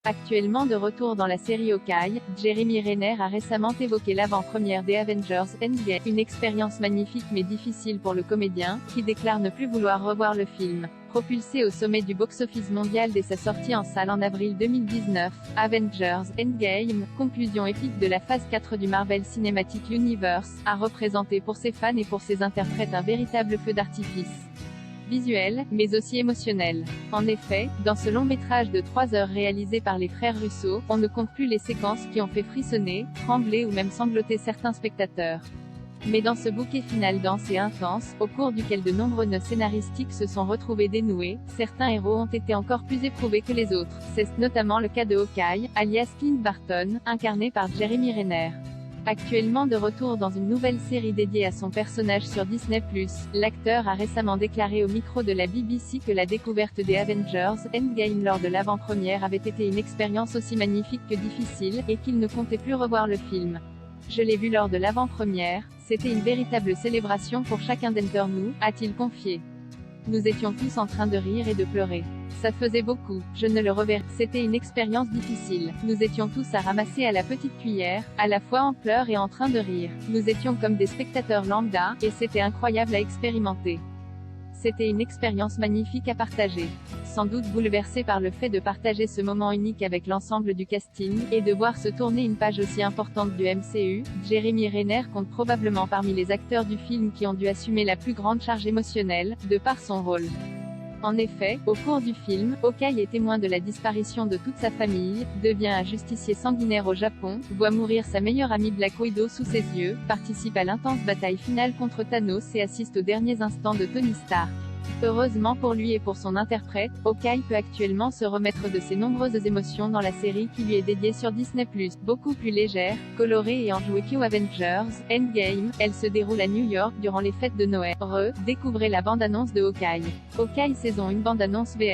Actuellement de retour dans la série Hawkeye, Jeremy Renner a récemment évoqué l'avant-première des Avengers Endgame, une expérience magnifique mais difficile pour le comédien, qui déclare ne plus vouloir revoir le film. Propulsé au sommet du box-office mondial dès sa sortie en salle en avril 2019, Avengers Endgame, conclusion épique de la phase 4 du Marvel Cinematic Universe, a représenté pour ses fans et pour ses interprètes un véritable feu d'artifice visuel, mais aussi émotionnel. En effet, dans ce long métrage de 3 heures réalisé par les frères Russo, on ne compte plus les séquences qui ont fait frissonner, trembler ou même sangloter certains spectateurs. Mais dans ce bouquet final dense et intense, au cours duquel de nombreux nœuds scénaristiques se sont retrouvés dénoués, certains héros ont été encore plus éprouvés que les autres. C'est notamment le cas de Hawkeye, alias Clint Barton, incarné par Jeremy Renner. Actuellement de retour dans une nouvelle série dédiée à son personnage sur Disney+, l'acteur a récemment déclaré au micro de la BBC que la découverte des Avengers Endgame lors de l'avant-première avait été une expérience aussi magnifique que difficile, et qu'il ne comptait plus revoir le film. Je l'ai vu lors de l'avant-première, c'était une véritable célébration pour chacun d'entre nous, a-t-il confié. Nous étions tous en train de rire et de pleurer. Ça faisait beaucoup, je ne le reverrai. C'était une expérience difficile. Nous étions tous à ramasser à la petite cuillère, à la fois en pleurs et en train de rire. Nous étions comme des spectateurs lambda, et c'était incroyable à expérimenter. C'était une expérience magnifique à partager. Sans doute bouleversé par le fait de partager ce moment unique avec l'ensemble du casting, et de voir se tourner une page aussi importante du MCU, Jeremy Renner compte probablement parmi les acteurs du film qui ont dû assumer la plus grande charge émotionnelle, de par son rôle. En effet, au cours du film, Hawkeye est témoin de la disparition de toute sa famille, devient un justicier sanguinaire au Japon, voit mourir sa meilleure amie Black Widow sous ses yeux, participe à l'intense bataille finale contre Thanos et assiste aux derniers instants de Tony Stark. Heureusement pour lui et pour son interprète, Hawkeye peut actuellement se remettre de ses nombreuses émotions dans la série qui lui est dédiée sur Disney+. Beaucoup plus légère, colorée et enjouée que Avengers Endgame, elle se déroule à New York durant les fêtes de Noël. Découvrez la bande-annonce de Hawkeye. Hawkeye saison 1 bande-annonce VF.